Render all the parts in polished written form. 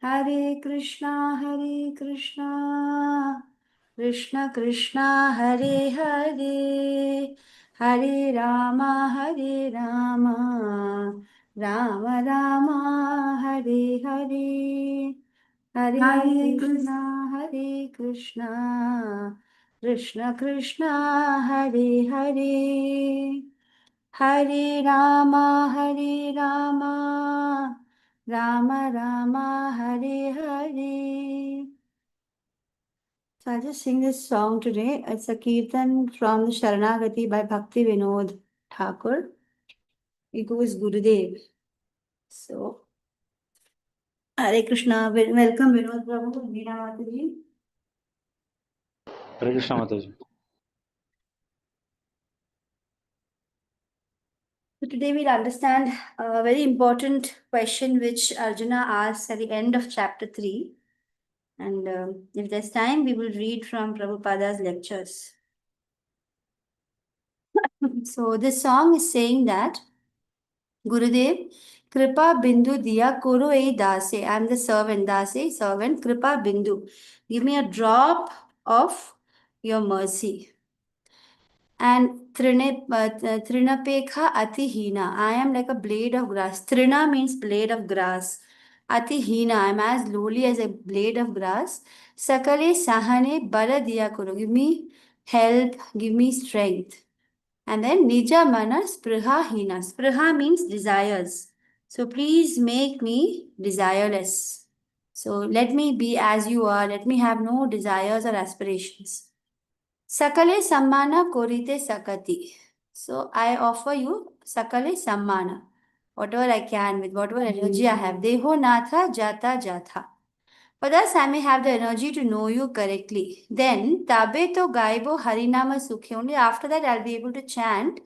Hare Krishna, Krishna Krishna, Hare Hare, Hare Rama, Rama Rama, Hare Hare, Hare Krishna, Krishna Krishna, Hare Hare. Hare Rama, Rama Rama, Hare Hare. So I'll just sing this song today. It's a kirtan from the Sharanagati by Bhakti Vinod Thakur. It goes Gurudev. So, Hare Krishna. Welcome Vinod Prabhu, Veena Mataji. Hare Krishna Mataji. So today we'll understand a very important question which Arjuna asks at the end of chapter 3. And if there's time, we will read from Prabhupada's lectures. So this song is saying that Gurudev, Kripa Bindu Diya Kuru Ei Dase. I'm the servant, Dase, servant, Kripa Bindu. Give me a drop of your mercy. And Trinapekha Atihina. I am like a blade of grass. Trina means blade of grass. Atihina. I'm as lowly as a blade of grass. Sakale Sahane Bala Diya Kuru. Give me help, give me strength. And then Nija Mana Spriha Hina. Spriha means desires. So please make me desireless. So let me be as you are. Let me have no desires or aspirations. Sakale Sammana Korite Sakati. So I offer you Sakale Sammana. Whatever I can with whatever energy I have. Deho Natha Jata Jatha. For thus I may have the energy to know you correctly. Then Tabeto Gaibo Harinama Sukhi. Only after that I'll be able to chant.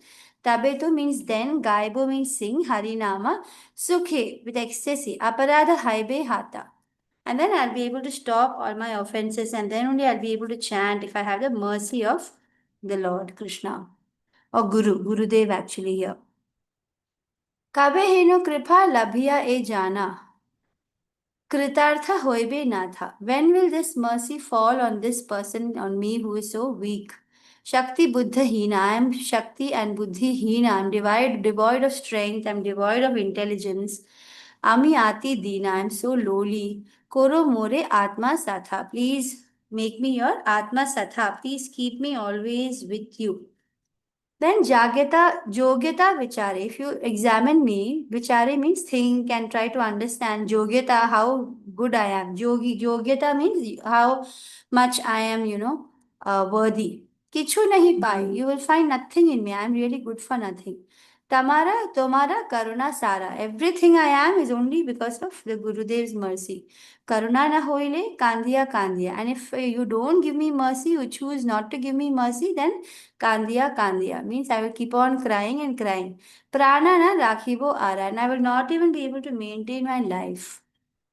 Tabeto means then, Gaibo means sing, Harinama, Sukhe with ecstasy, Aparadha Haibe Hata. And then I'll be able to stop all my offenses, and then only I'll be able to chant if I have the mercy of the Lord Krishna or Gurudev actually here. Kabe heno kripa labhiya e jana. Kritartha hoibe natha. When will this mercy fall on this person, on me who is so weak? Shakti Buddha Hina. I am Shakti and Buddhi Hina. I am devoid of strength. I am devoid of intelligence. Ami Ati Dina. I am so lowly. Koro More Atma Satha. Please make me your Atma Satha. Please keep me always with you. Then Jogyata Vichare. If you examine me, Vichare means think and try to understand. Jogyata, how good I am. Jogyata means how much I am, worthy. Kichu nahi pai. You will find nothing in me. I am really good for nothing. Tomara, Karuna, Sara. Everything I am is only because of the Gurudev's mercy. Karuna na hoile, Kandiya. And if you don't give me mercy, you choose not to give me mercy, then Kandiya means I will keep on crying and crying. Prana na rakhibo ara, and I will not even be able to maintain my life.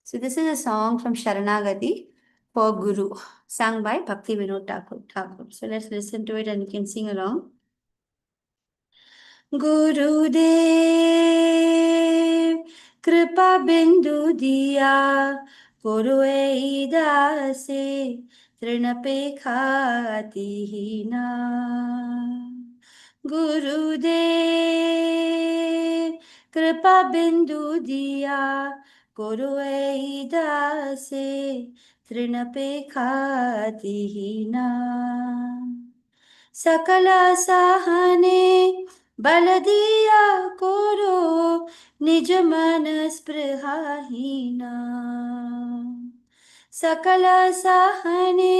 So this is a song from Sharanagati for Guru, sung by Bhakti Vinod Thakur. So let's listen to it and you can sing along. Gurudev Kripa Bindu Diya Guru Eidase Trinapekha Atihina Gurudev Kripa Bindu Diya Guru Eidase Trinapekha Atihina Sakala Sahane बल दिया करो निज मन स्पृहाहीना सकल सहने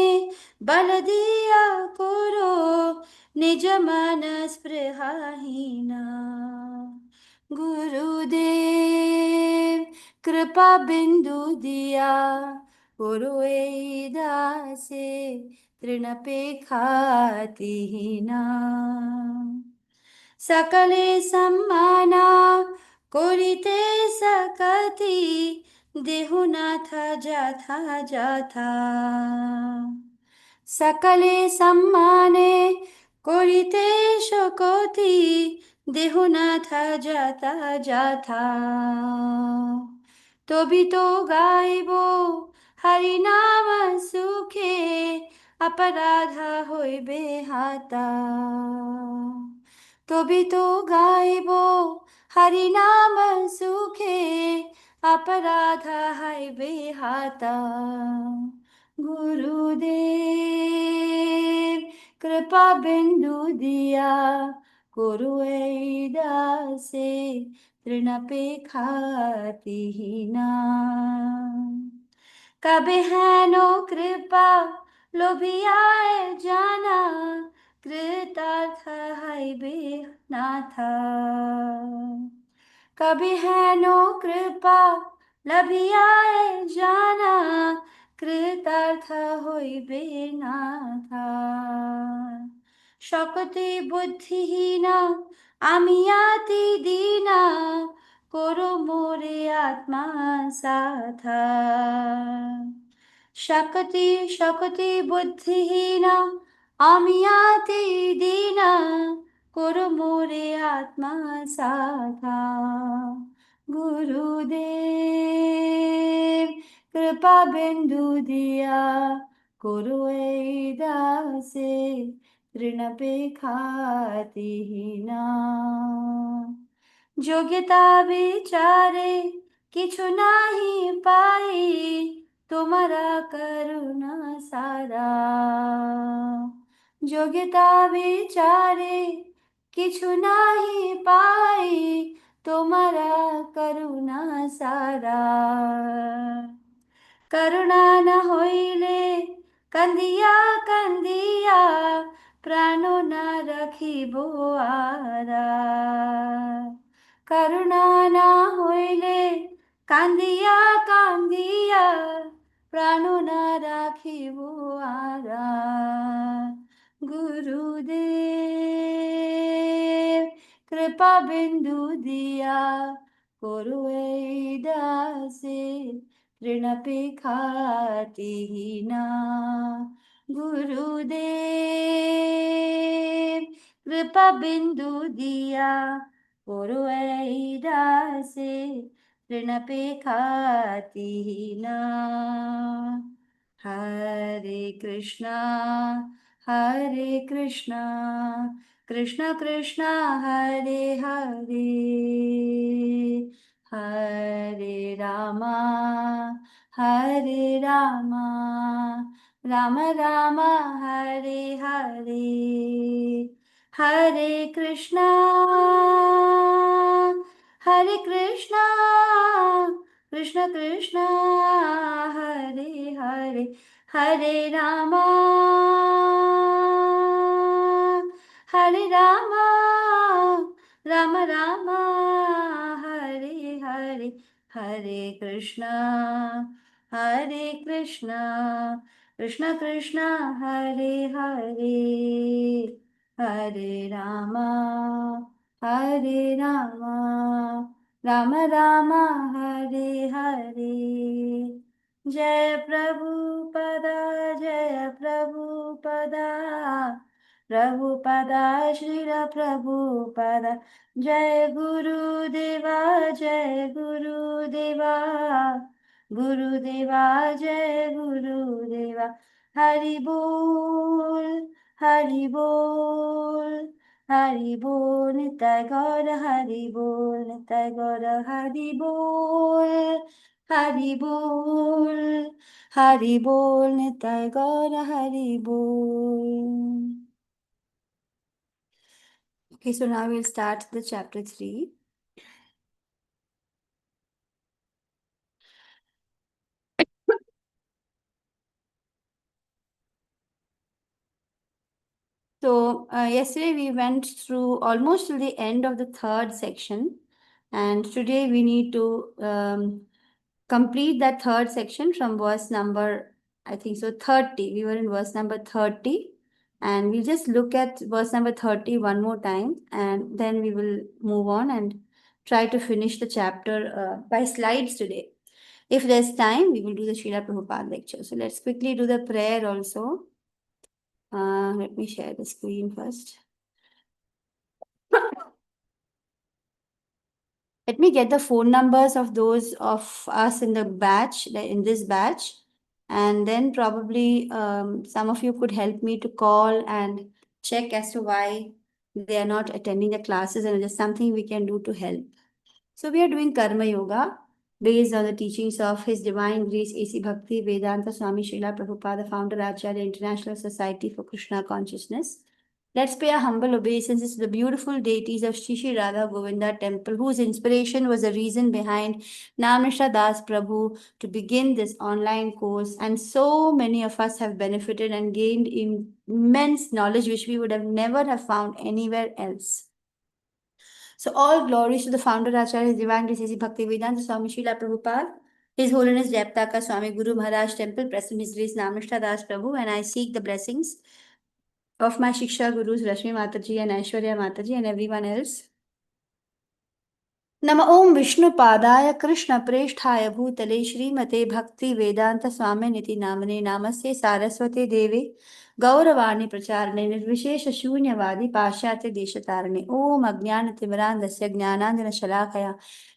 बल दिया करो निज मन स्पृहाहीना गुरुदेव कृपा बिंदु दिया गुरु दासे तृणपेखातिहीना सकले सम्माना करिते सकति देहुनाथ जाथा जाथा सकले सम्माने करिते सकति देहुनाथ जाता जाथा তবি তো গাইব হরি নাম সুখে অপরাধা হইবে হাতা তবি তো গাইব হরি নাম সুখে অপরাধা হইবে হাতা গুরুদেব কৃপা বিন্দু দিয়া করু এই দাসে তৃণপেখাতিহীনা কবে হেন কৃপা লোভিয়ায় জানা কৃতার্থ হইবে নাথা কবে হেন কৃপা লভিয়ায় জানা কৃতার্থ হইবে নাথা শক্তি বুদ্ধিহীনা আমি আতি দীনা করো মোরে আত্মা সাথা শক্তি শক্তি বুদ্ধিহীনা আমি আতি দীনা করো মোরে আত্মা সাথা গুরুদেব কৃপা বিন্দু দিয়া করো এই দাসে তৃণপেখাতিহীনা যোগ্যতা বিচারে কিছু নাহি পাই তোমারা করুণা সারা যোগ্যতা বিচারে কিছু নাহি পাই তোমারা করুণা সারা করুণা না হইলে কান্দিয়া কান্দিয়া প্রাণ না রাখিব আরা করুণা না হইলে কান্দিয়া কান্দিয়া প্রাণ না রাখিব আরা গুরুদেব কৃপা বিন্দু দিয়া করু এই দাসে তৃণপেখাতিহীনা গুরুদেব কৃপা বিন্দু দিয়া করু এই দাসে তৃণপেখাতিহীনা হরে কৃষ্ণা কৃষ্ণ কৃষ্ণ হরে হরে হরে রামা রাম রাম হরে হরে হরে কৃষ্ণ কৃষ্ণ কৃষ্ণ হরে হরে হরে রামা রাম রাম হরে হরে হরে কৃষ্ণ কৃষ্ণ কৃষ্ণ হরে হরে হরে রামা রাম রাম হরে হরে जय प्रभुपदा प्रभुपदा श्रील प्रभुपदा जय गुरुदेवा गुरुदेवा जय गुरुदेवा हरि बोल हरि बोल हरि बोल निताय गौर हरि बोल निताय गौर हरि बोल हरि बोल निताय गौर हरि बोल. Okay, so now we'll start the chapter 3. So yesterday we went through almost till the end of the third section, and today we need to complete that third section from verse number, I think so, 30. We were in verse number 30, and we'll just look at verse number 30 one more time, and then we will move on and try to finish the chapter by slides today. If there's time, we will do the Srila Prabhupada lecture. So let's quickly do the prayer also. Let me share the screen first. Let me get the phone numbers of those of us in the batch, in this batch, and then probably some of you could help me to call and check as to why they are not attending the classes, and there's something we can do to help. So we are doing Karma Yoga based on the teachings of His Divine Grace A.C. Bhakti Vedanta Swami Srila Prabhupada, founder Acharya, International Society for Krishna Consciousness. Let's pay our humble obeisances to the beautiful deities of Shri Shri Radha Govinda temple, whose inspiration was the reason behind Namishra Das Prabhu to begin this online course. And so many of us have benefited and gained immense knowledge which we would have never have found anywhere else. So all glories to the founder Acharya, His Divine Grace A.C. Bhakti Vedanta Swami Srila Prabhupada, His Holiness Jayapataka Swami Guru Maharaj Temple, present His Grace Namishra Das Prabhu, and I seek the blessings of my Shiksha Gurus Rashmi Mataji and Aishwarya Mataji and everyone else. नम ओं विष्णुपादाय कृष्णप्रेष्ठाय भूतले श्रीमते भक्ति वेदांत स्वामिनिति नामने नमस्ते सारस्वते देवे गौरवाणी प्रचारणे निर्विशेष शून्यवादी पाश्चात्य देशतारणे ओम अज्ञानतिमिरान्धस्य ज्ञानाञ्जनशलाकया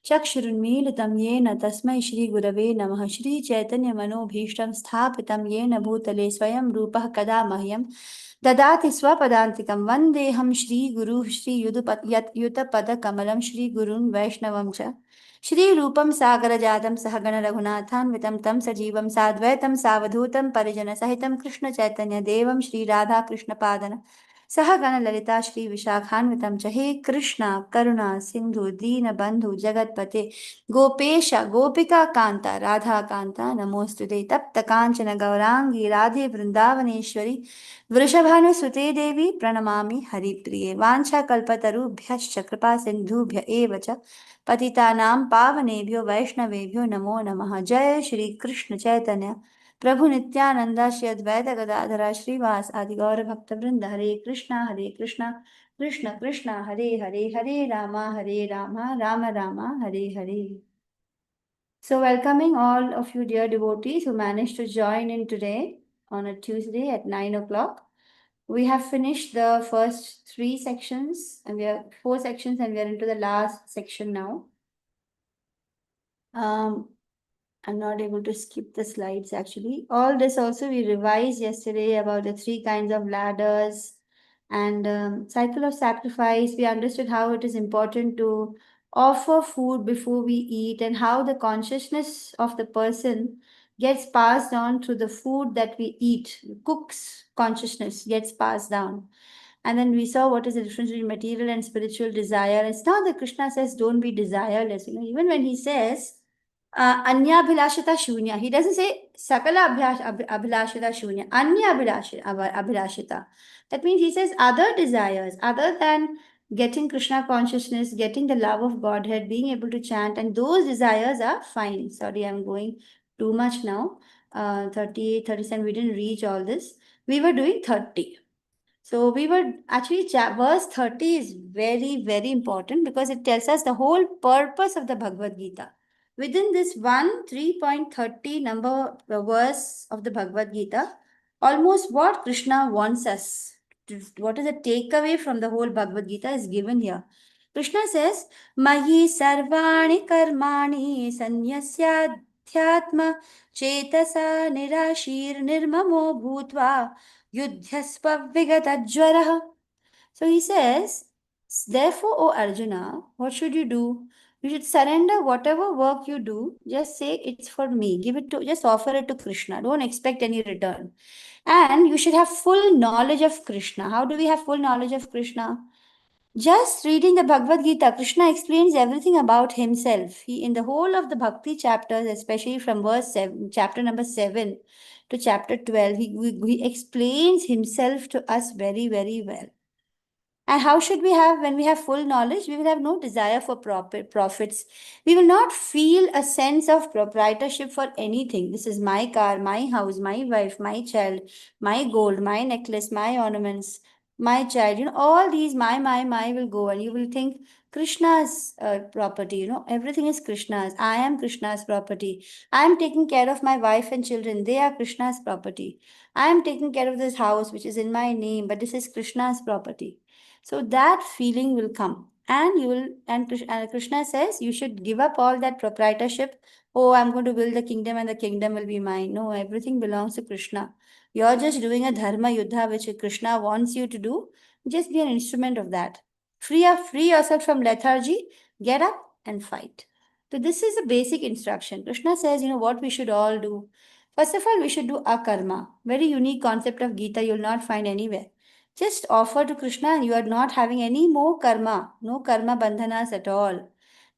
चक्षुरुन्मीलितं येन तस्मै श्रीगुरवे नमः श्रीचैतन्यमनोभीष्टं स्थापितं येन भूतले स्वयं रूपः कदा मह्यं ददाति स्वपदान्तिकं वन्देऽहं श्रीगुरुः श्रीयुतपदकमलं श्रीगुरुन् वैष्णवं च श्रीरूपं सागरजातं सहगण रघुनाथान्वितं तं सजीवं साद्वैतं सावधूतं परिजनसहितं कृष्णचैतन्यदेवं श्रीराधाकृष्णपादन सहगण ललिता श्रीविशाखान्वितं च हे कृष्णा करुणा सिन्धु दीनबन्धु जगत्पते गोपेश गोपिका कान्ता राधा कान्ता नमोऽस्तुते तप्त काञ्चन गौराङ्गी राधे वृन्दावनेश्वरी वृषभानुसुते देवी प्रणमामि हरिप्रिये वाञ्छाकल्पतरुभ्यश्च कृपा सिन्धुभ्य एव च पतितानां पावनेभ्यो वैष्णवेभ्यो नमो नमः जय श्री कृष्ण चैतन्य प्रभु नित्यानंद श्री अद्वैत गदाधर श्रीवास आदि गौर भक्त वृंद हरे Krishna Krishna Krishna Hare Hare Hare Rama Ram Rama Hare Hare. So welcoming all of you dear devotees who managed to join in today on a Tuesday at 9 o'clock. We have finished the first 3 sections and we are 4 sections and we are into the last section now. I'm not able to skip the slides actually. All this also we revised yesterday about the 3 kinds of ladders and cycle of sacrifice. We understood how it is important to offer food before we eat and how the consciousness of the person gets passed on through the food that we eat. The cook's consciousness gets passed down. And then we saw what is the difference between material and spiritual desire. It's not that Krishna says don't be desireless. Even when he says Anya Abhilashita Shunya, he doesn't say Sakala Abhilashita Shunya, Anya Abhilashita. That means he says other desires, other than getting Krishna consciousness, getting the love of Godhead, being able to chant, and those desires are fine. Sorry, I'm going too much now. 38, 37, we didn't reach all this. We were doing 30. So we were actually, verse 30 is very, very important because it tells us the whole purpose of the Bhagavad Gita. Within this 3.30 number verse of the Bhagavad Gita, almost what Krishna wants us, what is the takeaway from the whole Bhagavad Gita is given here. Krishna says, Mahi sarvani karmani sanyasya chetasa nirashir nirmamo bhutva Yudhyasva Vigatajwaraha. So he says, therefore, O Arjuna, what should you do? You should surrender whatever work you do. Just say it's for me. Just offer it to Krishna. Don't expect any return. And you should have full knowledge of Krishna. How do we have full knowledge of Krishna? Just reading the Bhagavad Gita, Krishna explains everything about himself. He, in the whole of the Bhakti chapters, especially from verse 7, chapter number 7 to chapter 12, he explains himself to us very, very well. And how should we have, when we have full knowledge, we will have no desire for profits. We will not feel a sense of proprietorship for anything. This is my car, my house, my wife, my child, my gold, my necklace, my ornaments, my child. All these, my will go. And you will think Krishna's property. Everything is Krishna's. I am Krishna's property. I am taking care of my wife and children. They are Krishna's property. I am taking care of this house, which is in my name, but this is Krishna's property. So that feeling will come. And Krishna says you should give up all that proprietorship. Oh, I'm going to build the kingdom and the kingdom will be mine. No, everything belongs to Krishna. You're just doing a dharma yuddha which Krishna wants you to do. Just be an instrument of that. Free yourself from lethargy, get up and fight. So this is a basic instruction. Krishna says, what we should all do. First of all, we should do akarma. Very unique concept of Gita you'll not find anywhere. Just offer to Krishna and you are not having any more karma, no karma bandhanas at all.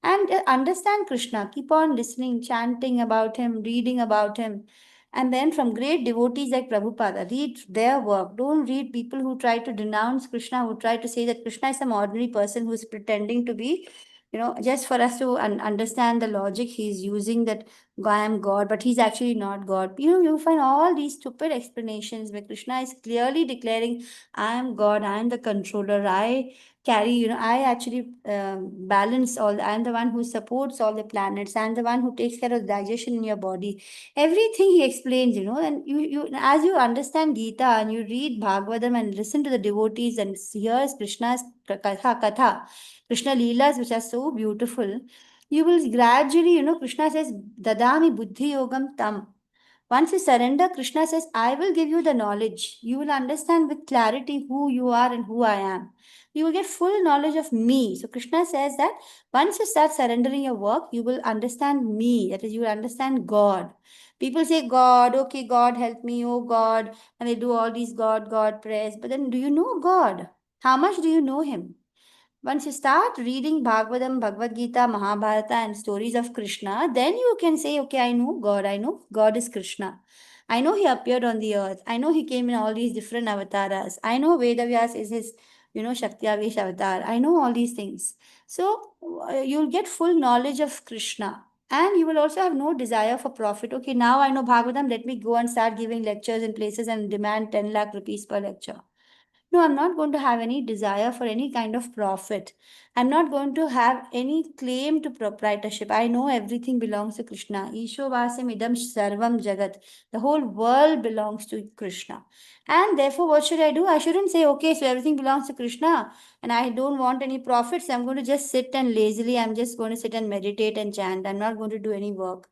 And understand Krishna, keep on listening, chanting about him, reading about him. And then from great devotees like Prabhupada, read their work. Don't read people who try to denounce Krishna, who try to say that Krishna is some ordinary person who's pretending to be, just for us to understand the logic he's using that I am God, but he's actually not God. You find all these stupid explanations where Krishna is clearly declaring, I am God, I am the controller, I carry, I actually balance all, I'm the one who supports all the planets, I'm the one who takes care of digestion in your body. Everything he explains, and you as you understand Gita and you read Bhagavatam and listen to the devotees and hears Krishna's katha, Krishna Leelas, which are so beautiful, you will gradually, Krishna says, Dadami Buddhi Yogam Tam. Once you surrender, Krishna says, I will give you the knowledge. You will understand with clarity who you are and who I am. You will get full knowledge of me. So Krishna says that once you start surrendering your work, you will understand me. That is, you will understand God. People say, God, okay, God, help me, oh God. And they do all these God prayers. But then do you know God? How much do you know Him? Once you start reading Bhagavatam, Bhagavad Gita, Mahabharata, and stories of Krishna, then you can say, okay, I know God. I know God is Krishna. I know He appeared on the earth. I know He came in all these different avatars. I know Vedavyas is His, Shaktiavesh avatar. I know all these things. So you'll get full knowledge of Krishna. And you will also have no desire for profit. Okay, now I know Bhagavatam. Let me go and start giving lectures in places and demand 10 lakh rupees per lecture. No, I'm not going to have any desire for any kind of profit. I'm not going to have any claim to proprietorship. I know everything belongs to Krishna. Isho vasam idam sarvam jagat. The whole world belongs to Krishna. And therefore, what should I do? I shouldn't say, okay, so everything belongs to Krishna and I don't want any profits. I'm going to just sit and lazily, I'm just going to sit and meditate and chant. I'm not going to do any work.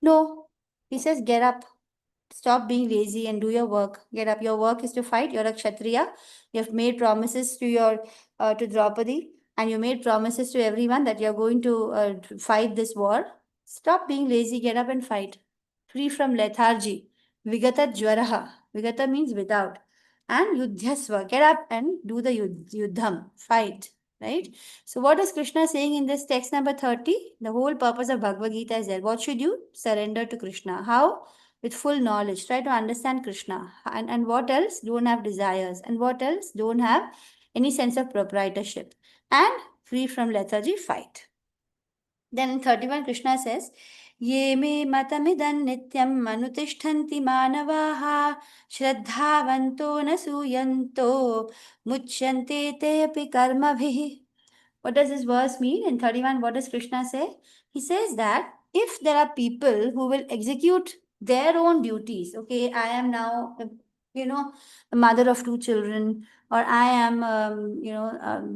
No, he says, get up. Stop being lazy and do your work. Get up. Your work is to fight. You're a Kshatriya. You have made promises to your to Draupadi, and you made promises to everyone that you're going to fight this war. Stop being lazy. Get up and fight. Free from lethargy. Vigata jwaraha. Vigata means without. And yudhyasva. Get up and do the yuddham. Fight. Right? So, what is Krishna saying in this text number 30? The whole purpose of Bhagavad Gita is there. What should you? Surrender to Krishna. How? With full knowledge. Try to understand Krishna. And what else? Don't have desires. And what else? Don't have any sense of proprietorship. And free from lethargy, fight. Then in 31, Krishna says, Ye me matamidan nityam manutishtanti manavaha shraddhavanto nasuyanto muchyante te api karmabhihi. What does this verse mean? In 31, what does Krishna say? He says that if there are people who will execute their own duties, okay, I am now, the mother of two children, or I am,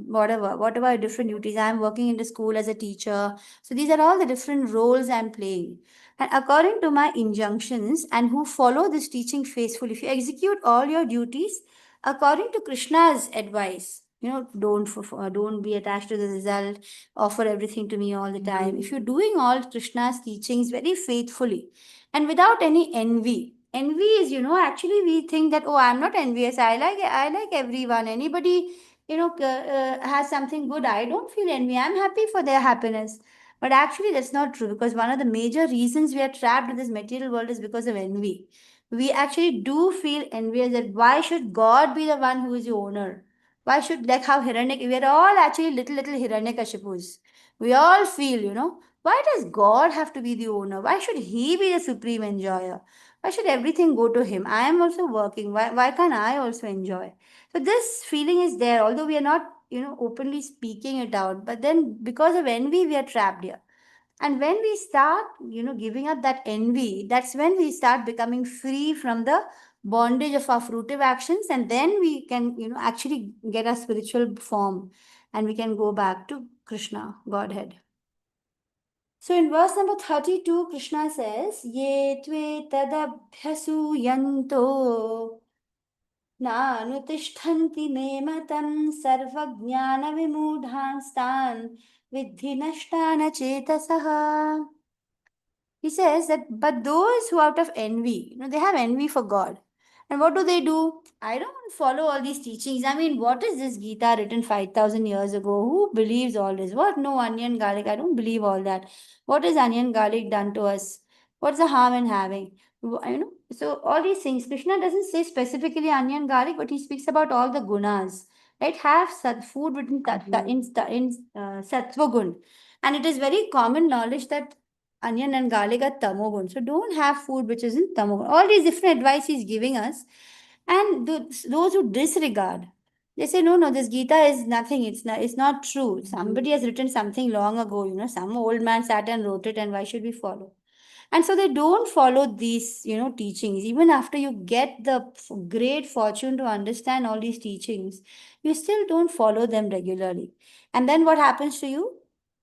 whatever different duties. I am working in the school as a teacher. So these are all the different roles I'm playing. And according to my injunctions, and who follow this teaching faithfully, if you execute all your duties according to Krishna's advice, don't be attached to the result, offer everything to me all the time. If you're doing all Krishna's teachings very faithfully and without any envy is, actually we think that, oh, I'm not envious. I like everyone. Anybody, has something good. I don't feel envy. I'm happy for their happiness. But actually, that's not true because one of the major reasons we are trapped in this material world is because of envy. We actually do feel envious that why should God be the one who is the owner? Why should, like how we are all actually little Hiranyakashipus. We all feel, why does God have to be the owner? Why should He be the supreme enjoyer? Why should everything go to Him? I am also working. Why can't I also enjoy? So this feeling is there, although we are not, openly speaking it out. But then because of envy, we are trapped here. And when we start, giving up that envy, that's when we start becoming free from the bondage of our fruitive actions. And then we can, actually get a spiritual form and we can go back to Krishna, Godhead. So in verse number 32, Krishna says, Ye tve tadabhyasuyanto नानुतिष्ठन्ति मे मतं सर्वज्ञानविमूढांस्तान् विद्धि नष्टान चेतसः. He says that, but those who out of envy, they have envy for God. And what do? I don't want to follow all these teachings. I mean, what is this Gita written 5,000 years ago? Who believes all this? What? No onion, garlic. I don't believe all that. What is onion, garlic done to us? What's the harm in having? So all these things, Krishna doesn't say specifically onion, garlic, but he speaks about all the gunas. Right? Have food written in sattva gun. And it is very common knowledge that onion and garlic are tamogun. So don't have food which is in tamogun. All these different advice he's giving us. And those who disregard, they say, no, this Gita is nothing. It's not true. Somebody has written something long ago, some old man sat and wrote it, and why should we follow? And so they don't follow these, teachings. Even after you get the great fortune to understand all these teachings, you still don't follow them regularly. And then what happens to you?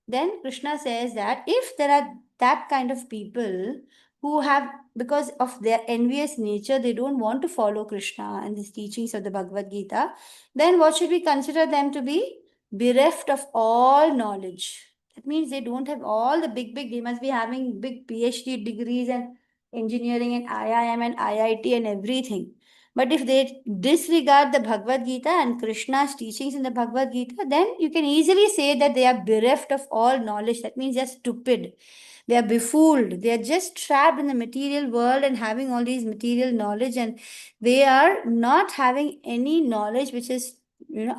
Then Krishna says that if there are that kind of people who have, because of their envious nature, they don't want to follow Krishna and these teachings of the Bhagavad Gita, then what should we consider them to be? Bereft of all knowledge. That means they don't have all the big, they must be having big PhD degrees and engineering and IIM and IIT and everything. But if they disregard the Bhagavad Gita and Krishna's teachings in the Bhagavad Gita, then you can easily say that they are bereft of all knowledge. That means they're stupid. They are befooled. They are just trapped in the material world and having all these material knowledge, and they are not having any knowledge which is,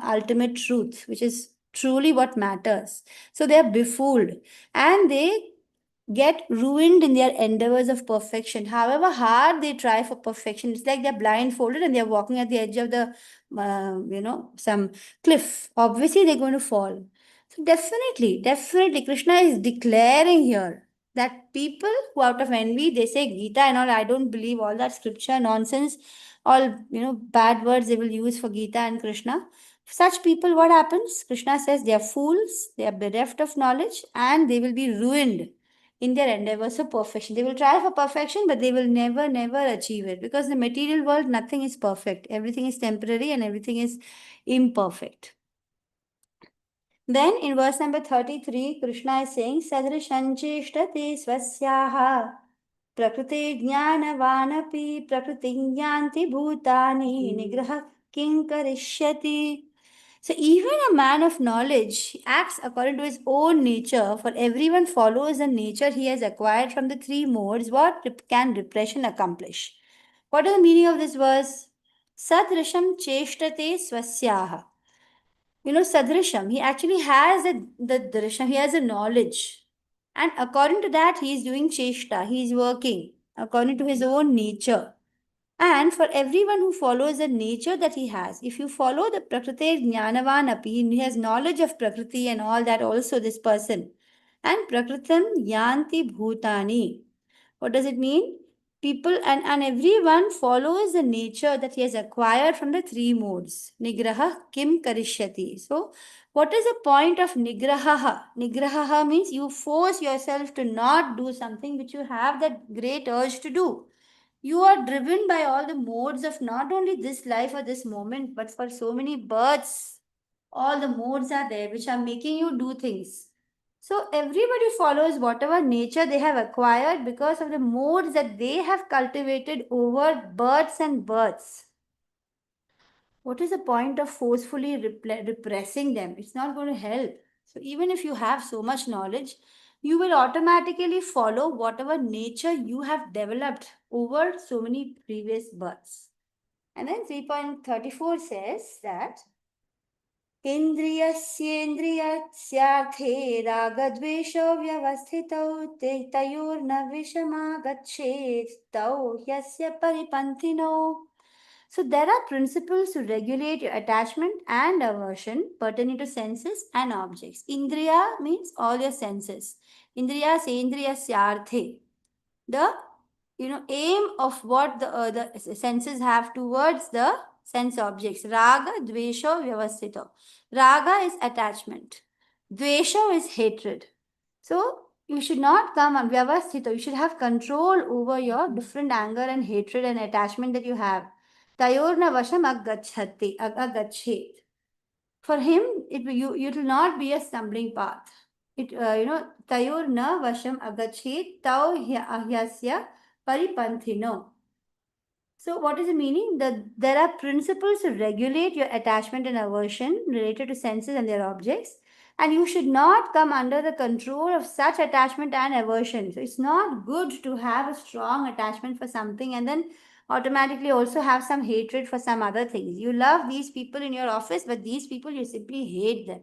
ultimate truth, which is truly what matters. So they are befooled and they get ruined in their endeavors of perfection. However hard they try for perfection, it's like they're blindfolded and they're walking at the edge of the, some cliff. Obviously, they're going to fall. So definitely, Krishna is declaring here that people who out of envy, they say Gita and all, I don't believe all that scripture nonsense, all, bad words they will use for Gita and Krishna. Such people, what happens? Krishna says they are fools, they are bereft of knowledge, and they will be ruined in their endeavors of perfection. They will try for perfection, but they will never achieve it, because in the material world, nothing is perfect. Everything is temporary and everything is imperfect. Then in verse number 33, Krishna is saying, Sadrishancheshtati swasyaha prakriti jnanavanapi prakriti jnanti bhutani nigraha kinkarishyati. So even a man of knowledge acts according to his own nature, for everyone follows the nature he has acquired from the three modes. What can repression accomplish? What is the meaning of this verse? Sadrisham cheshtate swasyaha. Sadrisham, he actually has the drisham, he has a knowledge. And according to that, he is doing cheshta, he is working according to his own nature. And for everyone who follows the nature that he has, if you follow the Prakriti Jnanavan api, he has knowledge of Prakriti and all that also, this person. And Prakritam Yanti Bhutani. What does it mean? People and everyone follows the nature that he has acquired from the three modes. Nigraha Kim Karishyati. So, what is the point of Nigraha? Nigraha means you force yourself to not do something which you have that great urge to do. You are driven by all the modes of not only this life or this moment, but for so many births. All the modes are there which are making you do things. So everybody follows whatever nature they have acquired because of the modes that they have cultivated over births and births. What is the point of forcefully repressing them? It's not going to help. So even if you have so much knowledge, you will automatically follow whatever nature you have developed over so many previous births. And then 3.34 says that Indriyasyendrasarthe ragadvesho vyavasthitau te tayorna vishamagachet tau yasya paripantino. So there are principles to regulate your attachment and aversion pertaining to senses and objects. Indriya means all your senses. Indriya, Sendriya, Syarthe. The aim of what the senses have towards the sense objects. Raga, Dvesha, Vyavasthita. Raga is attachment. Dvesha is hatred. So you should not come on vyavasthita. You should have control over your different anger and hatred and attachment that you have. Tayorna vasham agachet. For him, it will not be a stumbling path. Tayorna vasham agachet tau ahyasya paripanthino. So, what is the meaning? That there are principles to regulate your attachment and aversion related to senses and their objects, and you should not come under the control of such attachment and aversion. So, it's not good to have a strong attachment for something and then automatically also have some hatred for some other things. You love these people in your office, but these people you simply hate them.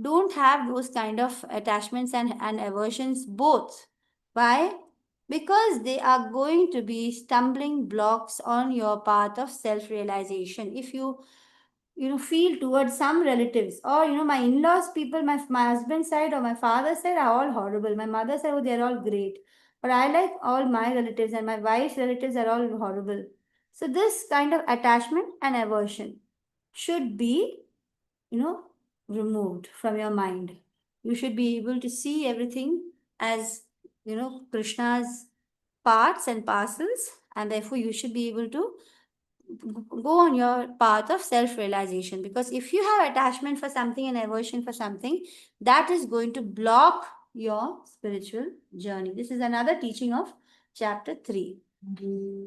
Don't have those kind of attachments and aversions both. Why? Because they are going to be stumbling blocks on your path of self-realization. If you feel towards some relatives, or my in-laws people, my husband's side or my father's side are all horrible, my mother's side, oh, they're all great, but I like all my relatives, and my wife's relatives are all horrible. So this kind of attachment and aversion should be you know removed from your mind. You should be able to see everything as Krishna's parts and parcels, and therefore you should be able to go on your path of self realization. Because if you have attachment for something and aversion for something, that is going to block your spiritual journey. This is another teaching of chapter 3.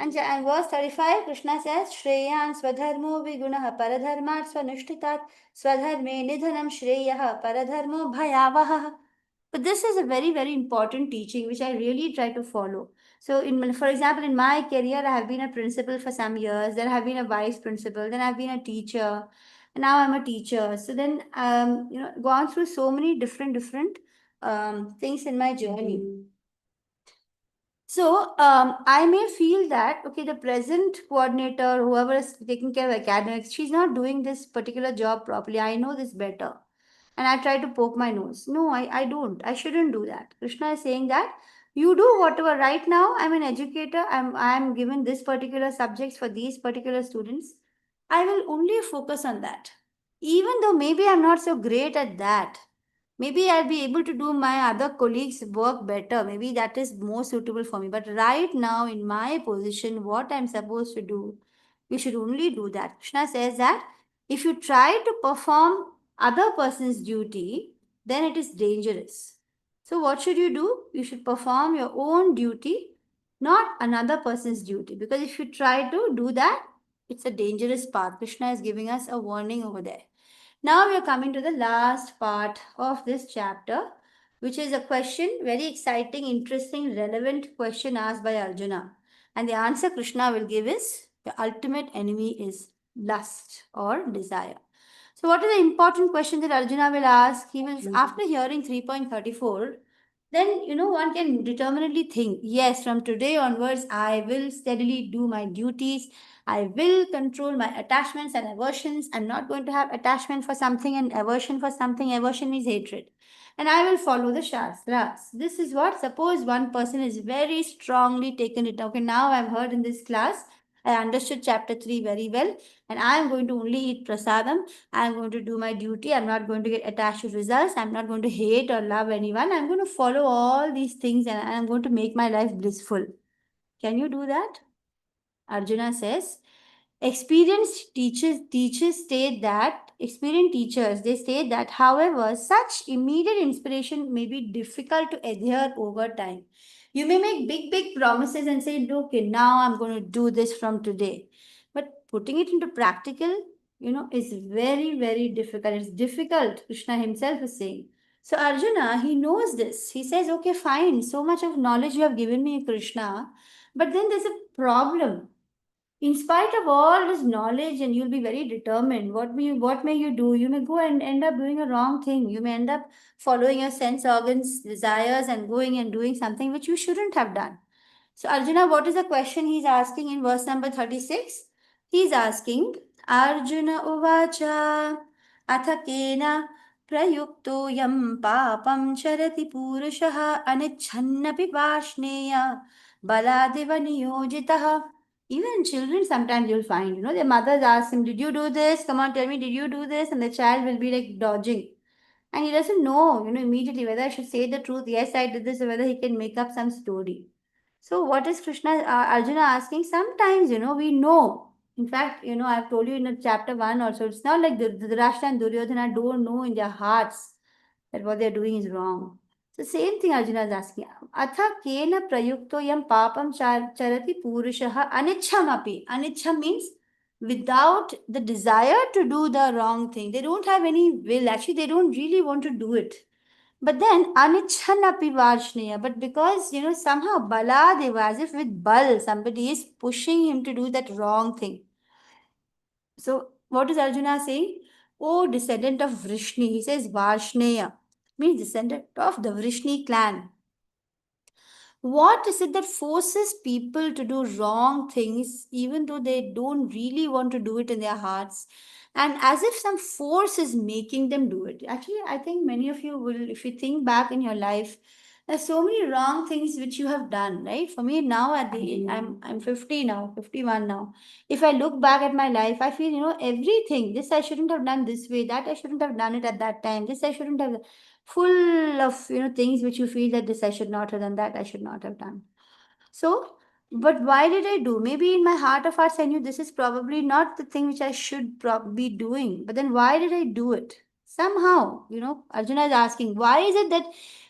And verse 35, Krishna says, Shreyan swadharmo vigunaha paradharmat swanushtitat swadharme nidhanam shreyaha paradharmo bhayavaha. But this is a very, very important teaching which I really try to follow. So, for example, in my career, I have been a principal for some years, then I have been a vice principal, then I've been a teacher, and now I'm a teacher. So then, gone through so many different things in my journey. So I may feel that, okay, the present coordinator, whoever is taking care of academics, she's not doing this particular job properly. I know this better. And I try to poke my nose. No, I don't. I shouldn't do that. Krishna is saying that you do whatever. Right now, I'm an educator. I'm given this particular subjects for these particular students. I will only focus on that. Even though maybe I'm not so great at that, maybe I'll be able to do my other colleagues' work better. Maybe that is more suitable for me. But right now, in my position, what I'm supposed to do, you should only do that. Krishna says that if you try to perform other person's duty, then it is dangerous. So, what should you do? You should perform your own duty, not another person's duty. Because if you try to do that, it's a dangerous path. Krishna is giving us a warning over there. Now we are coming to the last part of this chapter, which is a question, very exciting, interesting, relevant question asked by Arjuna. And the answer Krishna will give is the ultimate enemy is lust or desire. So, what is the important question that Arjuna will ask? He will, after hearing 3.34, then one can determinedly think, yes, from today onwards, I will steadily do my duties. I will control my attachments and aversions. I'm not going to have attachment for something and aversion for something. Aversion means hatred. And I will follow the Shastras. This is what, suppose one person is very strongly taken it. Okay, now I've heard in this class, I understood chapter 3 very well, and I am going to only eat prasadam. I am going to do my duty. I'm not going to get attached to results. I'm not going to hate or love anyone. I'm going to follow all these things and I'm going to make my life blissful. Can you do that? Arjuna says, experienced teachers they state that, however, such immediate inspiration may be difficult to adhere over time. You may make big promises and say, okay, now I'm going to do this from today. But putting it into practical, is very difficult. It's difficult, Krishna himself is saying. So Arjuna, he knows this. He says, okay, fine, so much of knowledge you have given me, Krishna, but then there's a problem. In spite of all this knowledge, and you'll be very determined, what may you do? You may go and end up doing a wrong thing. You may end up following your sense organs desires and going and doing something which you shouldn't have done. So Arjuna, what is the question he's asking in verse number 36? He's asking, Arjuna uvacha athakena prayukto yam papam charati purushaha anichannapi vashneya baladeva niyojitaha. Even children, sometimes you'll find, their mothers ask him, did you do this? Come on, tell me, did you do this? And the child will be like dodging. And he doesn't know, immediately whether I should say the truth. Yes, I did this, or whether he can make up some story. So what is Arjuna asking? Sometimes, we know. In fact, I've told you in the chapter 1 also, it's not like the Dhritarashtra and Duryodhana don't know in their hearts that what they're doing is wrong. So same thing Arjuna is asking. Atha kena prayukto yam papam charati purushaha anichhamapi. Anichham means without the desire to do the wrong thing. They don't have any will. Actually, they don't really want to do it. But then anichhanapi varshneya. But because somehow baladeva, as if with bal, somebody is pushing him to do that wrong thing. So what is Arjuna saying? Oh, descendant of Vrishni. He says Varshneya, means descendant of the Vrishni clan. What is it that forces people to do wrong things even though they don't really want to do it in their hearts? And as if some force is making them do it. Actually, I think many of you will, if you think back in your life, there's so many wrong things which you have done, right? For me now at the I'm 50 now, 51 now. If I look back at my life, I feel, everything. This I shouldn't have done this way, that I shouldn't have done it at that time. This I shouldn't have, full of things which you feel that this I should not have done, that I should not have done. So, but why did I do? Maybe in my heart of hearts I knew this is probably not the thing which I should be doing. But then why did I do it? Somehow, Arjuna is asking, why is it that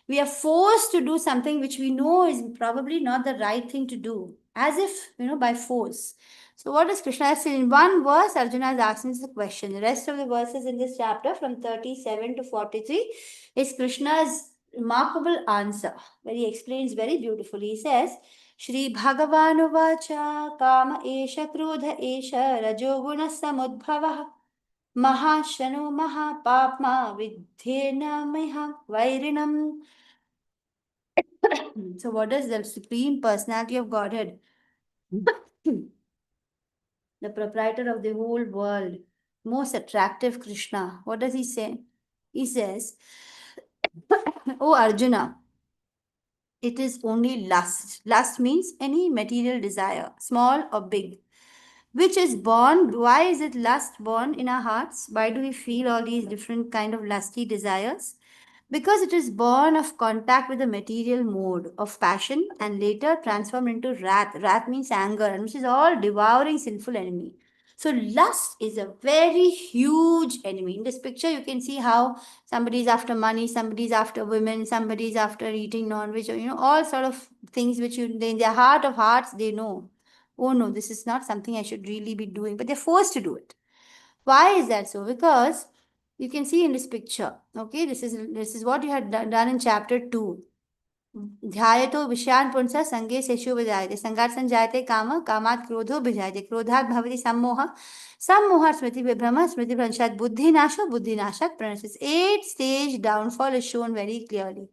we are forced to do something which we know is probably not the right thing to do, as if by force. So what does Krishna say? In one verse, Arjuna is asking the question. The rest of the verses in this chapter, from 37 to 43, is Krishna's remarkable answer, where he explains very beautifully. He says, Shri Bhagavanuvacha Kama Esha Krodha Esha Rajoguna Samudbhava Mahashano Mahapapma Vidhena Meha Vairinam. So what is the Supreme Personality of Godhead? The proprietor of the whole world, most attractive Krishna. What does he say? He says, Oh Arjuna, it is only lust. Lust means any material desire, small or big, which is born. Why is it lust born in our hearts? Why do we feel all these different kind of lusty desires? Because it is born of contact with the material mode of passion and later transformed into wrath. Wrath means anger, and which is all devouring sinful enemy. So lust is a very huge enemy. In this picture, you can see how somebody is after money, somebody is after women, somebody is after eating non-veg, or all sort of things which in their heart of hearts they know. Oh no, this is not something I should really be doing, but they're forced to do it. Why is that so? Because you can see in this picture, okay, this is what you had done in chapter 2. ध्यायतो विषयान् पुंसः संगे सेषु विजायते संगात् संजायते काम कामात् क्रोधो विजायते क्रोधात् भवति सम्मोहः सम्मोहात् स्मृति विभ्रमः स्मृति भ्रंशात् बुद्धिनाशो बुद्धिनाशात् प्रणश्यति. 8 stage downfall is shown very clearly,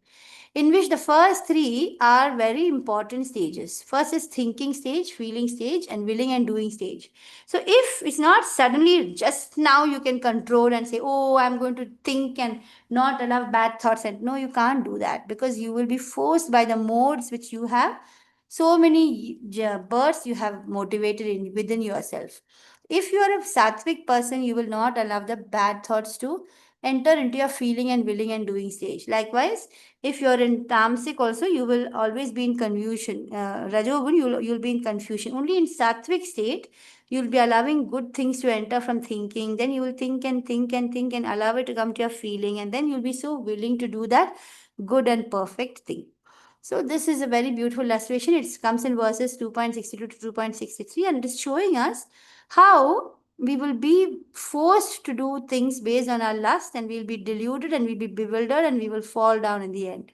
in which the first 3 are very important stages. First is thinking stage, feeling stage, and willing and doing stage. So if it's not suddenly just now you can control and say, oh, I'm going to think and not allow bad thoughts, and no, you can't do that, because you will be forced by the modes which you have, so many births you have motivated within yourself. If you are a sattvic person, you will not allow the bad thoughts to enter into your feeling and willing and doing stage. Likewise, if you're in tamasic also, you will always be in confusion. Rajogun, you'll be in confusion. Only in sattvic state, you'll be allowing good things to enter from thinking. Then you will think and think and think and allow it to come to your feeling. And then you'll be so willing to do that good and perfect thing. So this is a very beautiful illustration. It comes in verses 2.62 to 2.63, and it is showing us how we will be forced to do things based on our lust, and we'll be deluded and we'll be bewildered and we will fall down in the end.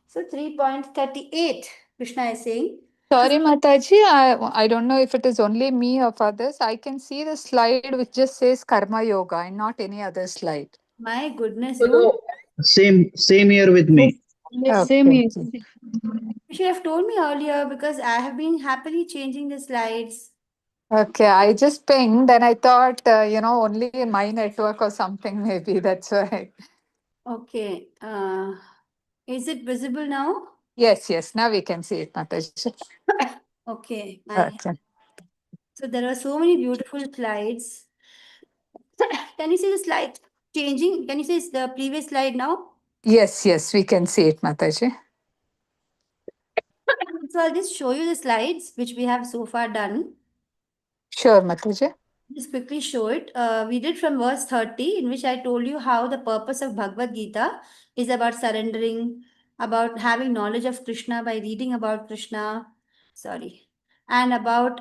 So 3.38, Krishna is saying. Sorry, Mataji, I don't know if it is only me or for others. I can see the slide which just says Karma Yoga and not any other slide. My goodness, no. Same here with me. Yes, same here. You should have told me earlier, because I have been happily changing the slides. Okay, I just pinged and I thought, only in my network or something, maybe that's why. Okay. Is it visible now? Yes, now we can see it, Mataji. Okay. Okay. So there are so many beautiful slides. Can you see the slide? changing? Can you see the previous slide now? Yes, we can see it, Mataji. So I'll just show you the slides which we have so far done. Sure, Mataji. Just quickly show it. We did from verse 30, in which I told you how the purpose of Bhagavad Gita is about surrendering, about having knowledge of Krishna by reading about Krishna, sorry, and about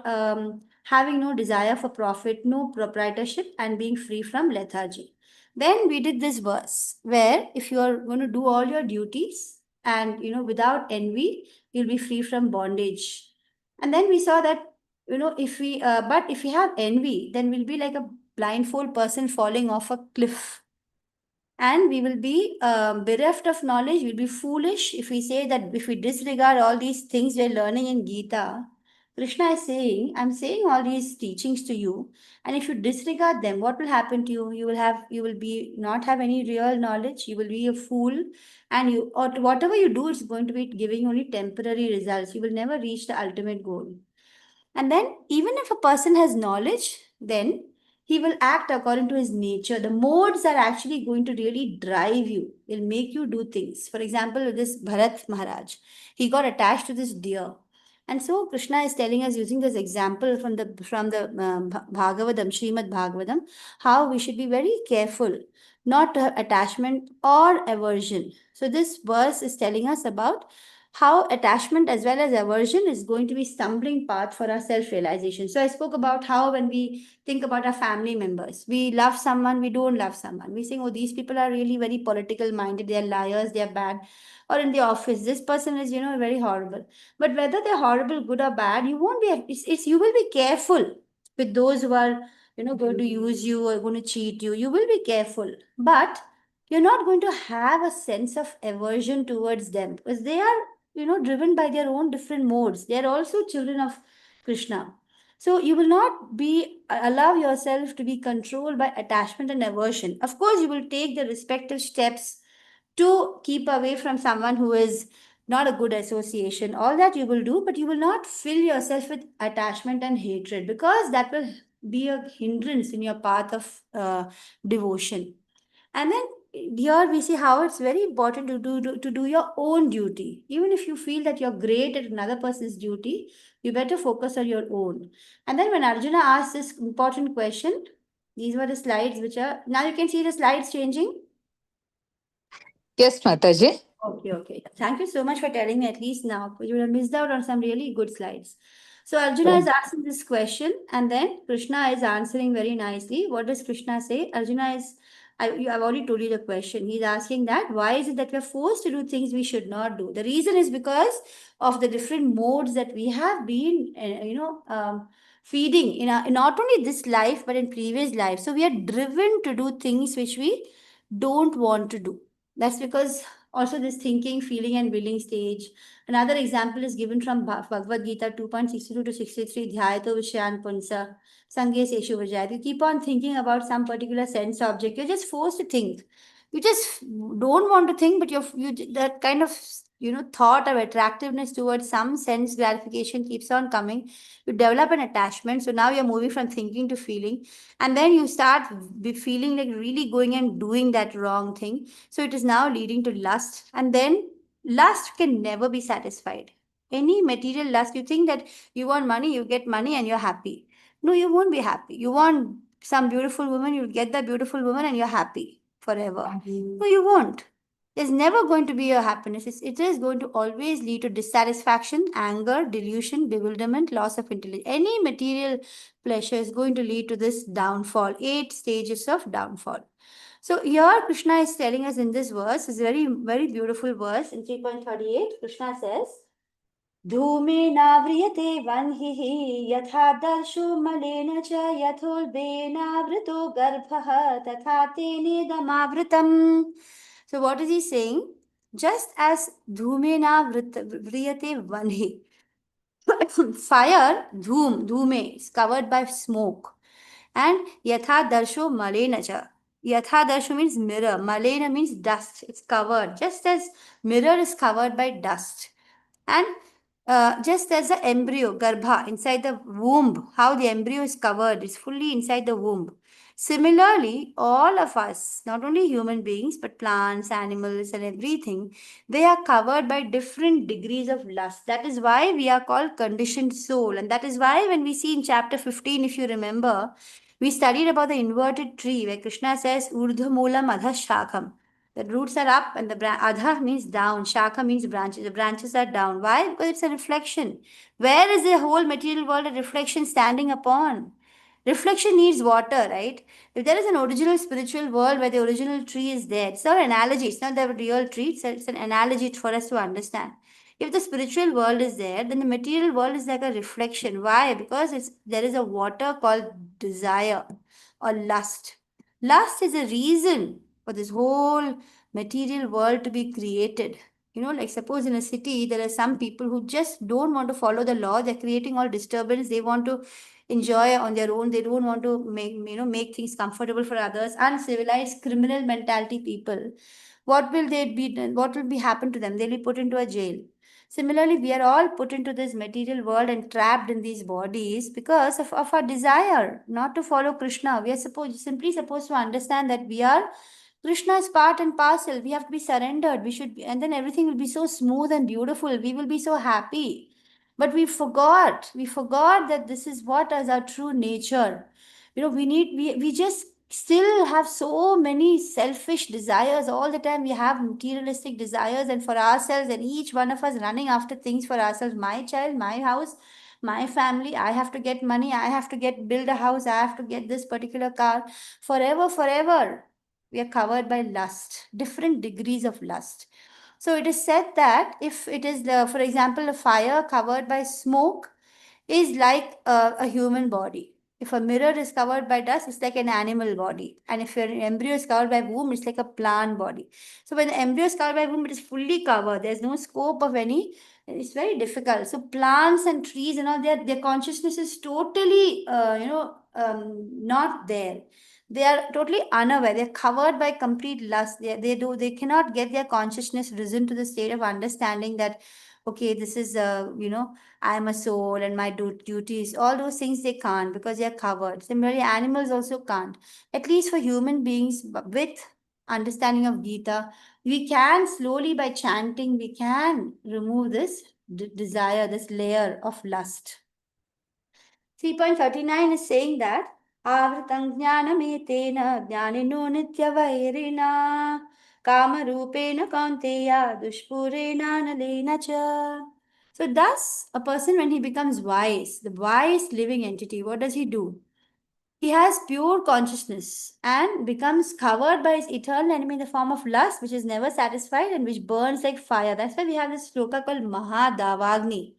having no desire for profit, no proprietorship, and being free from lethargy. Then we did this verse where if you are going to do all your duties and without envy, you'll be free from bondage. And then we saw that if we but if we have envy, then we'll be like a blindfold person falling off a cliff, and we will be bereft of knowledge. We'll be foolish if we say that, if we disregard all these things we're learning in Gita. Krishna is saying, I'm saying all these teachings to you, and if you disregard them, what will happen to you? You will be not have any real knowledge. You will be a fool, and you, or whatever you do, it's going to be giving only temporary results. You will never reach the ultimate goal. And then, even if a person has knowledge, then he will act according to his nature. The modes are actually going to really drive you, will make you do things. For example, this Bharat Maharaj, he got attached to this deer. And so Krishna is telling us, using this example from the Bhagavatam, Srimad Bhagavatam, how we should be very careful not to have attachment or aversion. So this verse is telling us about how attachment as well as aversion is going to be stumbling path for our self-realization. So I spoke about how when we think about our family members, we love someone, we don't love someone. We think, oh, these people are really very political minded, they are liars, they are bad. Or in the office, this person is, very horrible. But whether they're horrible, good or bad, you won't be, it's you will be careful with those who are, going to use you or going to cheat you. You will be careful. But you're not going to have a sense of aversion towards them, because they are driven by their own different modes. They are also children of Krishna. So you will not be allow yourself to be controlled by attachment and aversion. Of course, you will take the respective steps to keep away from someone who is not a good association. All that you will do, but you will not fill yourself with attachment and hatred, because that will be a hindrance in your path of devotion. And then here we see how it's very important to do your own duty. Even if you feel that you're great at another person's duty, you better focus on your own. And then when Arjuna asked this important question, these were the slides which are, now you can see the slides changing. Yes, Mataji. Okay. Thank you so much for telling me, at least now, because you would have missed out on some really good slides. So Arjuna is asking this question, and then Krishna is answering very nicely. What does Krishna say? Arjuna is, I've already told you the question. He's asking that, why is it that we're forced to do things we should not do? The reason is because of the different modes that we have been, feeding in not only this life, but in previous life. So we are driven to do things which we don't want to do. That's because also this thinking, feeling, and willing stage. Another example is given from Bhagavad Gita 2.62 to 63, Dhyayato Vishyan Punsa, Sange Seshu Vajayat. You keep on thinking about some particular sense object. You're just forced to think. You just don't want to think, but that kind of thought of attractiveness towards some sense gratification keeps on coming. You develop an attachment. So now you're moving from thinking to feeling, and then you start be feeling like really going and doing that wrong thing. So it is now leading to lust, and then lust can never be satisfied. Any material lust, you think that you want money, you get money and you're happy. No, you won't be happy. You want some beautiful woman, you'll get that beautiful woman and you're happy forever. No, you won't. There's never going to be a happiness. It is going to always lead to dissatisfaction, anger, delusion, bewilderment, loss of intelligence. Any material pleasure is going to lead to this downfall. 8 stages of downfall. So here Krishna is telling us in this verse, is a very, very beautiful verse in 3.38. Krishna says, धूमेनाव्रियते वह्निः यथा दर्शो मलेन च यथोल्बेनावृतो गर्भः तथा तेनेदमावृतम्. So what is he saying? Just as dhumena vanhi, fire, dhume is covered by smoke, and yatha darsho malena cha. Yatha darsho means mirror, malena means dust. It's covered, just as mirror is covered by dust. And just as the embryo, garbha, inside the womb, how the embryo is covered, is fully inside the womb. Similarly, all of us, not only human beings, but plants, animals, and everything, they are covered by different degrees of lust. That is why we are called conditioned soul. And that is why when we see in chapter 15, if you remember, we studied about the inverted tree where Krishna says, Urdhva Moolam Adha Shakam. The roots are up and the adha means down. Shaka means branches. The branches are down. Why? Because it's a reflection. Where is the whole material world a reflection standing upon? Reflection needs water, right? If there is an original spiritual world where the original tree is there, it's not an analogy. It's not the real tree. It's an analogy for us to understand. If the spiritual world is there, then the material world is like a reflection. Why? Because there is a water called desire or lust. Lust is a reason for this whole material world to be created. Like suppose in a city, there are some people who just don't want to follow the law. They're creating all disturbance. They want to enjoy on their own. They don't want to make things comfortable for others. Uncivilized, criminal mentality people. What will they be? What will be happen to them? They'll be put into a jail. Similarly, we are all put into this material world and trapped in these bodies because of our desire not to follow Krishna. We are simply supposed to understand that we are Krishna's part and parcel. We have to be surrendered. We should be, and then everything will be so smooth and beautiful. We will be so happy. But we forgot that this is what is our true nature. We just still have so many selfish desires all the time. We have materialistic desires and for ourselves, and each one of us running after things for ourselves. My child, my house, my family. I have to get money. I have to build a house. I have to get this particular car. Forever we are covered by lust, different degrees of lust. So it is said that if it is for example, a fire covered by smoke is like a human body. If a mirror is covered by dust, it's like an animal body. And if your embryo is covered by womb, it's like a plant body. So when the embryo is covered by womb, it is fully covered. There's no scope of any. It's very difficult. So plants and trees and all, their consciousness is totally, not there. They are totally unaware. They're covered by complete lust. They cannot get their consciousness risen to the state of understanding that, okay, this is, I am a soul and my duties, all those things they can't because they are covered. Similarly, animals also can't. At least for human beings, with understanding of Gita, we can slowly by chanting, we can remove this desire, this layer of lust. 3.39 is saying that Avritam jnanametena jnanino nityavairina kamarupena kaunteya dushpurena nalena cha. So thus, a person when he becomes wise, the wise living entity, what does he do? He has pure consciousness and becomes covered by his eternal enemy in the form of lust, which is never satisfied and which burns like fire. That's why we have this sloka called Mahadavagni.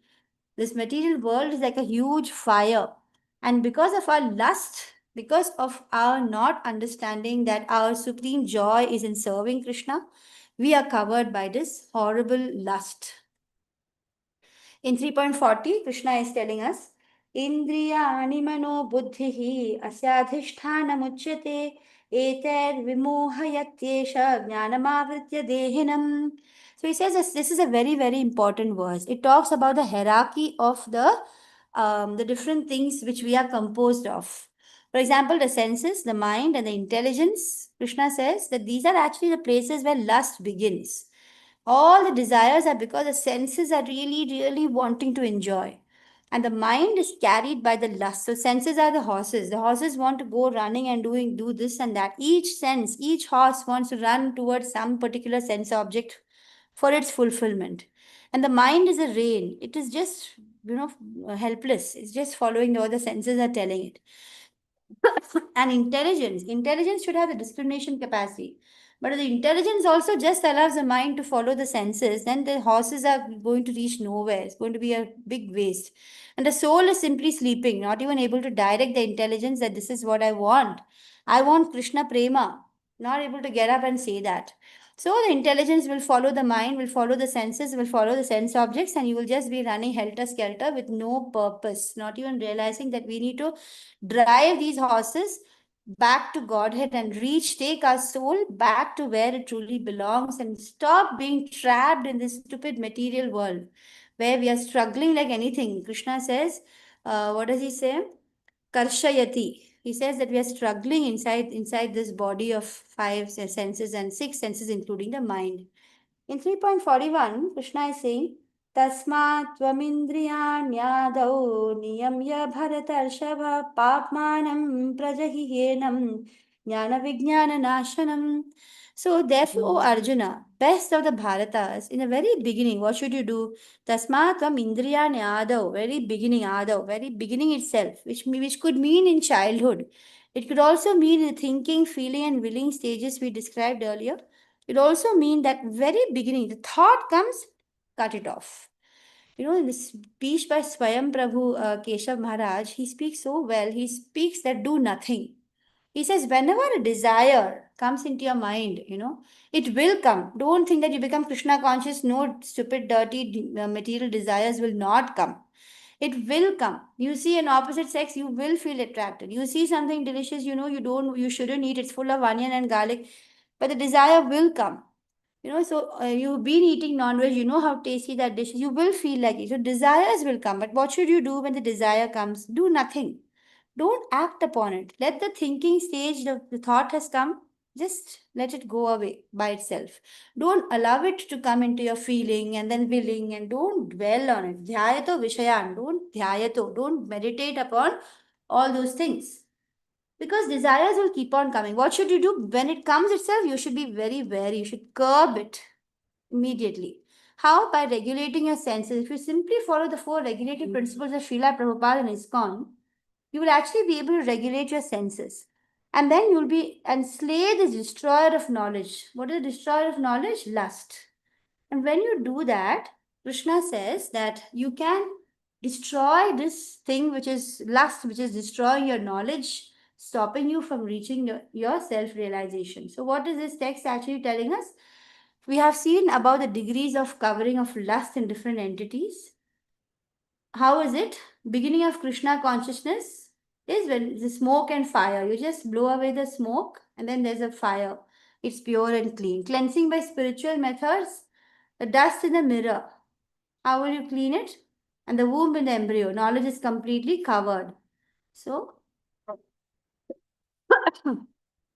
This material world is like a huge fire. And because of our lust, because of our not understanding that our supreme joy is in serving Krishna, we are covered by this horrible lust. In 3.40, Krishna is telling us, Indriyani mano buddhihi asyadhisthanamuchyate eter vimohayatyesha jnanamavritya dehinam. So he says this is a very, very important verse. It talks about the hierarchy of the different things which we are composed of. For example, the senses, the mind, and the intelligence. Krishna says that these are actually the places where lust begins. All the desires are because the senses are really, really wanting to enjoy. And the mind is carried by the lust. So senses are the horses. The horses want to go running and do this and that. Each sense, each horse wants to run towards some particular sense object for its fulfillment. And the mind is a rein. It is just, helpless. It's just following what the senses are telling it. And intelligence should have the discrimination capacity, but if the intelligence also just allows the mind to follow the senses, then the horses are going to reach nowhere. It's going to be a big waste. And the soul is simply sleeping, not even able to direct the intelligence that this is what I want Krishna prema, not able to get up and say that. So the intelligence will follow the mind, will follow the senses, will follow the sense objects, and you will just be running helter skelter with no purpose, not even realizing that we need to drive these horses back to Godhead and take our soul back to where it truly belongs and stop being trapped in this stupid material world. where we are struggling like anything. Krishna says, what does he say? Karshayati. He says that we are struggling inside this body of five senses and six senses, including the mind. In 3.41, Krishna is saying, Tasmat Tvamindriyanyadau niyamya bharatarshava papmanam prajahihenam jnana vijnana nashanam. So therefore, O Arjuna, best of the Bharatas, in the very beginning, what should you do? Tasmat Tvamindriyanyadau, very beginning itself, which could mean in childhood. It could also mean in the thinking, feeling, and willing stages we described earlier. It also means that very beginning, the thought comes, cut it off. In this speech by Swayam Prabhu Keshav Maharaj, he speaks so well. He speaks that do nothing. He says, whenever a desire comes into your mind, it will come. Don't think that you become Krishna conscious. No stupid, dirty material desires will not come. It will come. You see an opposite sex, you will feel attracted. You see something delicious, you shouldn't eat. It's full of onion and garlic, but the desire will come. So you've been eating non-veg, you know how tasty that dish is. You will feel like it. So desires will come. But what should you do when the desire comes? Do nothing. Don't act upon it. Let the thinking stage, the thought has come, just let it go away by itself. Don't allow it to come into your feeling and then willing, and don't dwell on it. Dhyayato vishayan. Don't meditate upon all those things. Because desires will keep on coming. What should you do? When it comes itself, you should be very wary. You should curb it immediately. How? By regulating your senses. If you simply follow the four regulative principles of Srila Prabhupada and ISKCON, you will actually be able to regulate your senses. And then you'll be and slay the destroyer of knowledge. What is the destroyer of knowledge? Lust. And when you do that, Krishna says that you can destroy this thing which is lust, which is destroying your knowledge, stopping you from reaching your self realization. So, what is this text actually telling us? We have seen about the degrees of covering of lust in different entities. How is it? Beginning of Krishna consciousness is when the smoke and fire. You just blow away the smoke and then there's a fire. It's pure and clean. Cleansing by spiritual methods, the dust in the mirror. How will you clean it? And the womb in the embryo. Knowledge is completely covered. So,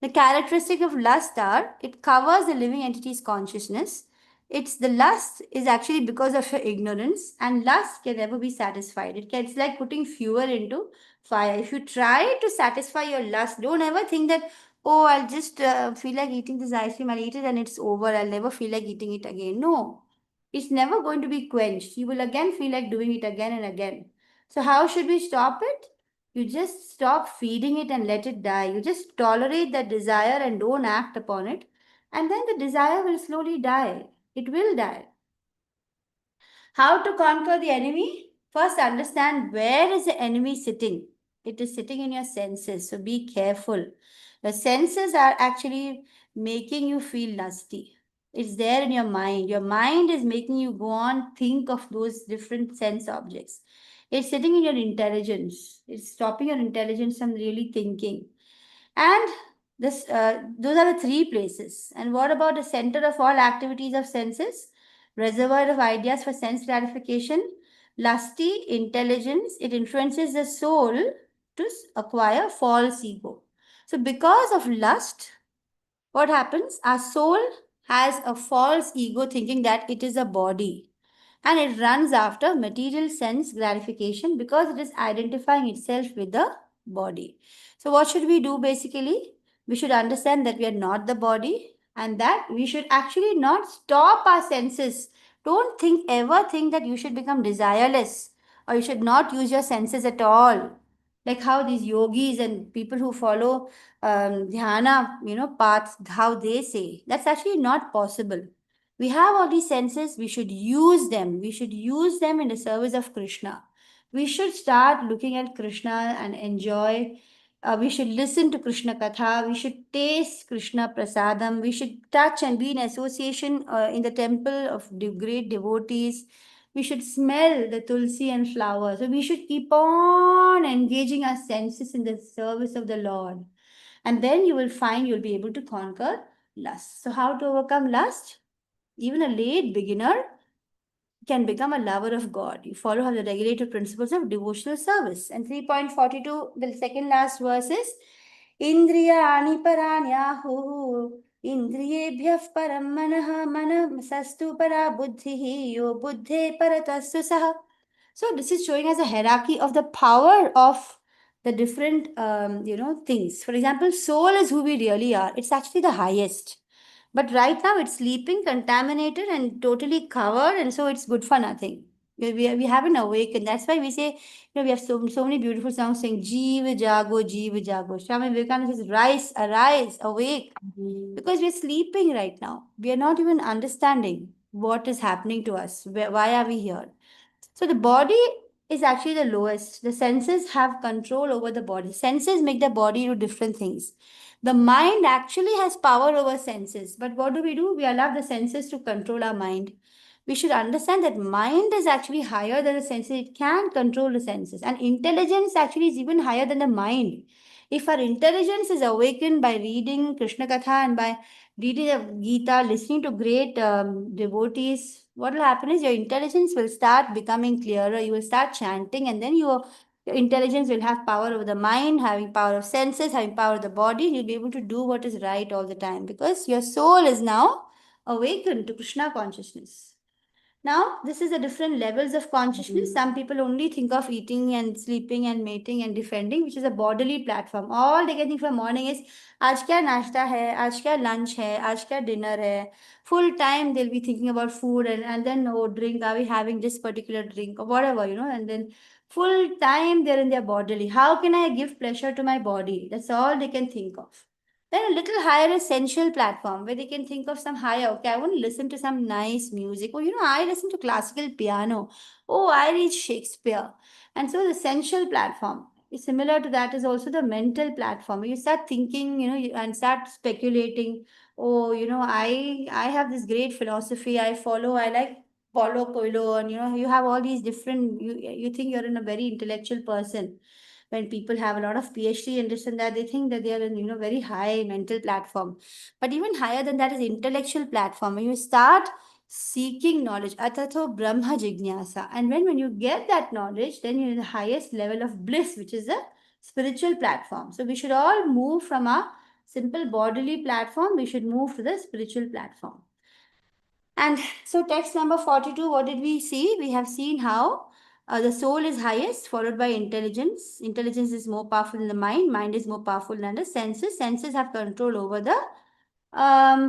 the characteristic of lust are it covers the living entity's consciousness. It's the lust is actually because of your ignorance, and lust can never be satisfied. It's like putting fuel into fire. If you try to satisfy your lust, don't ever think that, oh, I'll just feel like eating this ice cream, I'll eat it and it's over. I'll never feel like eating it again. No, it's never going to be quenched. You will again feel like doing it again and again. So, how should we stop it? You just stop feeding it and let it die. You just tolerate that desire and don't act upon it. And then the desire will slowly die. It will die. How to conquer the enemy? First, understand where is the enemy sitting. It is sitting in your senses. So be careful. The senses are actually making you feel lusty. It's there in your mind. Your mind is making you go on, think of those different sense objects. It's sitting in your intelligence. It's stopping your intelligence from really thinking. And those are the three places. And what about the center of all activities of senses? Reservoir of ideas for sense gratification, lusty intelligence. It influences the soul to acquire false ego. So, because of lust, what happens? Our soul has a false ego thinking that it is a body, and it runs after material sense gratification because it is identifying itself with the body. So, what should we do basically? We should understand that we are not the body and that we should actually not stop our senses. Don't ever think that you should become desireless or you should not use your senses at all. Like how these yogis and people who follow dhyana, paths, how they say that's actually not possible. We have all these senses, we should use them. We should use them in the service of Krishna. We should start looking at Krishna and enjoy. We should listen to Krishna Katha. We should taste Krishna Prasadam. We should touch and be in association in the temple of great devotees. We should smell the tulsi and flowers. So we should keep on engaging our senses in the service of the Lord. And then you will find you'll be able to conquer lust. So, how to overcome lust? Even a late beginner can become a lover of God. You follow the regulative principles of devotional service. And 3.42, the second last verse is Indriyani paranyahu Indriyebhyah param manah manam sastu para buddhihi yo buddhe paratastu saha. So this is showing us a hierarchy of the power of the different things. For example, soul is who we really are. It's actually the highest. But right now it's sleeping, contaminated, and totally covered, and so it's good for nothing. We haven't awakened. That's why we say, we have so many beautiful songs saying, Jeev Jago, Jeev Jago. Swami Vivekananda says, rise, arise, awake. Because we're sleeping right now. We are not even understanding what is happening to us. Why are we here? So the body is actually the lowest. The senses have control over the body. Senses make the body do different things. The mind actually has power over senses. But what do? We allow the senses to control our mind. We should understand that mind is actually higher than the senses. It can control the senses. And intelligence actually is even higher than the mind. If our intelligence is awakened by reading Krishna Katha and by reading the Gita, listening to great devotees, what will happen is your intelligence will start becoming clearer. You will start chanting, and then your intelligence will have power over the mind, having power of senses, having power of the body. You'll be able to do what is right all the time because your soul is now awakened to Krishna consciousness. Now, this is the different levels of consciousness. Some people only think of eating and sleeping and mating and defending, which is a bodily platform. All they can think from morning is, आज क्या नाश्ता है, आज क्या lunch है, आज क्या dinner है. Full time they'll be thinking about food and then oh drink, are we having this particular drink or whatever, and then full time they're in their bodily. How can I give pleasure to my body? That's all they can think of. Then a little higher essential platform where they can think of some higher, okay, I want to listen to some nice music. Or, I listen to classical piano. Oh, I read Shakespeare. And so the essential platform is similar to that is also the mental platform. You start thinking, and start speculating. Oh, I have this great philosophy I follow. I like Paulo Coelho, and you have all these different. You think you're in a very intellectual person when people have a lot of PhD and this and that, they think that they are in, very high mental platform. But even higher than that is intellectual platform. When you start seeking knowledge, atatho brahma jignasa. And when you get that knowledge, then you're in the highest level of bliss, which is a spiritual platform. So we should all move from a simple bodily platform, we should move to the spiritual platform. And so, text number 42, what did we see? We have seen how the soul is highest, followed by intelligence. Intelligence is more powerful than the mind. Mind is more powerful than the senses. Senses have control over the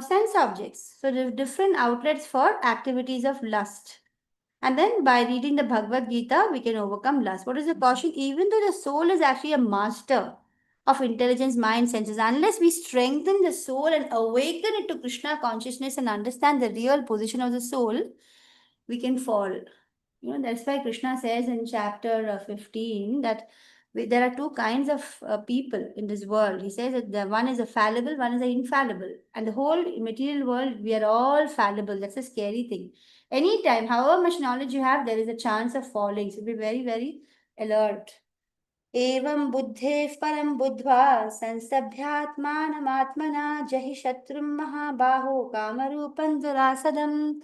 sense objects. So, there are different outlets for activities of lust. And then by reading the Bhagavad Gita, we can overcome lust. What is the caution? Even though the soul is actually a master of intelligence, mind, senses, unless we strengthen the soul and awaken it to Krishna consciousness and understand the real position of the soul, we can fall. That's why Krishna says in chapter 15 that there are two kinds of people in this world. He says that the one is a fallible, one is an infallible. And the whole material world, we are all fallible. That's a scary thing. Anytime, however much knowledge you have, there is a chance of falling. So be very, very alert. एवं बुद्धेः परं बुद्ध्वा संस्तभ्यात्मानमात्मना जहि शत्रुं महाबाहो कामरूपं दुरासदम्.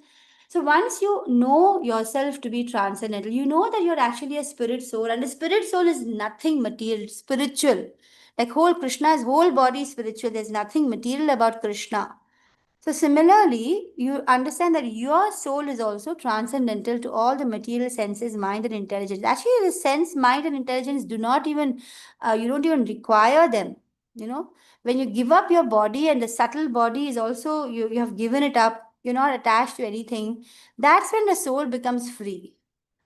So once you know yourself to be transcendental, you know that you're actually a spirit soul, and the spirit soul is nothing material, it's spiritual. Like whole Krishna's whole body is spiritual. There's nothing material about Krishna. So similarly, you understand that your soul is also transcendental to all the material senses, mind, and intelligence. Actually, the sense, mind, and intelligence do not even, you don't even require them. When you give up your body and the subtle body is also, you have given it up, you're not attached to anything. That's when the soul becomes free.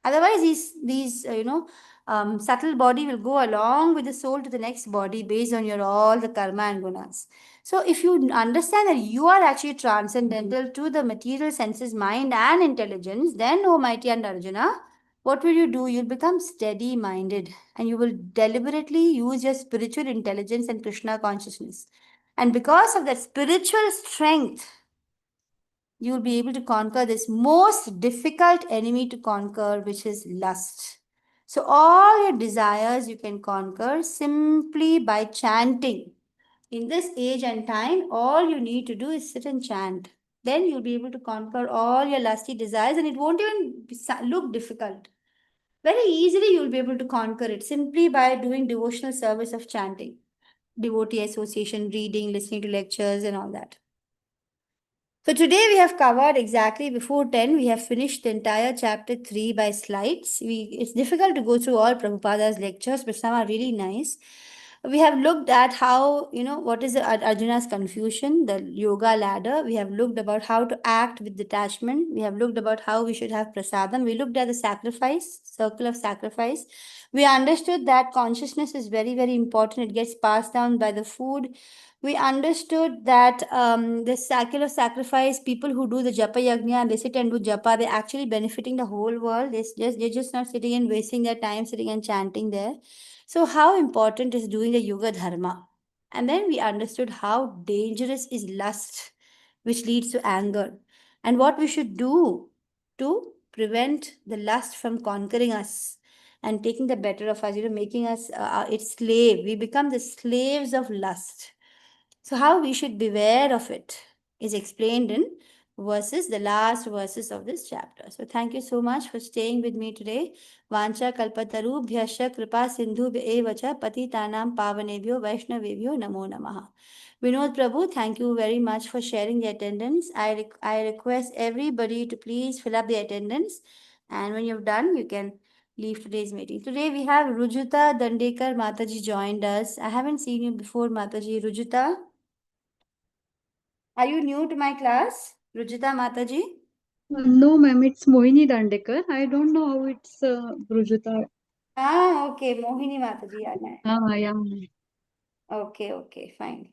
Otherwise, these subtle body will go along with the soul to the next body based on your all the karma and gunas. So, if you understand that you are actually transcendental to the material senses, mind, and intelligence, then, O mighty and Arjuna, what will you do? You'll become steady minded and you will deliberately use your spiritual intelligence and Krishna consciousness. And because of that spiritual strength, you will be able to conquer this most difficult enemy to conquer, which is lust. So, all your desires you can conquer simply by chanting. In this age and time, all you need to do is sit and chant. Then you'll be able to conquer all your lusty desires, and it won't even look difficult. Very easily, you'll be able to conquer it simply by doing devotional service of chanting, devotee association, reading, listening to lectures, and all that. So today we have covered exactly before 10. We have finished the entire chapter 3 by slides. It's difficult to go through all Prabhupada's lectures, but some are really nice. We have looked at how, what is Arjuna's confusion, the yoga ladder. We have looked about how to act with detachment. We have looked about how we should have prasadam. We looked at the sacrifice, circle of sacrifice. We understood that consciousness is very, very important. It gets passed down by the food. We understood that the cycle of sacrifice, people who do the japa yajna and they sit and do japa, they're actually benefiting the whole world. They're just not sitting and wasting their time sitting and chanting there. So how important is doing the yoga dharma? And then we understood how dangerous is lust, which leads to anger, and what we should do to prevent the lust from conquering us and taking the better of us, making us its slave. We become the slaves of lust. So, how we should beware of it is explained in the last verses of this chapter. So, thank you so much for staying with me today. Vancha kalpataru bhyasya kripa sindhu evacha patitanam pavanebhyo vaishnavebhyo namo namaha. Vinod Prabhu, thank you very much for sharing the attendance. I request everybody to please fill up the attendance. And when you've done, you can leave today's meeting. Today we have Rujuta Dandekar Mataji joined us. I haven't seen you before, Mataji. Rujuta? Are you new to my class, Rujita Mataji? No, ma'am, it's Mohini Dandekar. I don't know how it's Rujita. Okay, Mohini Mataji. Yeah. Okay, fine.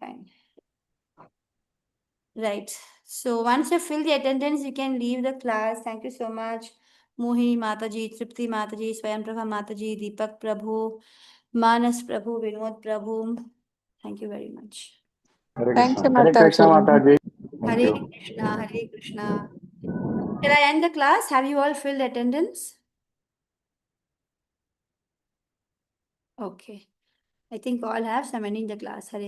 Right. So once you fill the attendance, you can leave the class. Thank you so much. Mohini Mataji, Tripti Mataji, Swayam Prabha Mataji, Deepak Prabhu, Manas Prabhu, Vinod Prabhu. Thank you very much. Thank you, Hare Krishna, Mataji. Mataji. Thank you. Hare Krishna. Shall I end the class? Have you all filled attendance? Okay. I think all have. So I'm ending the class. Hare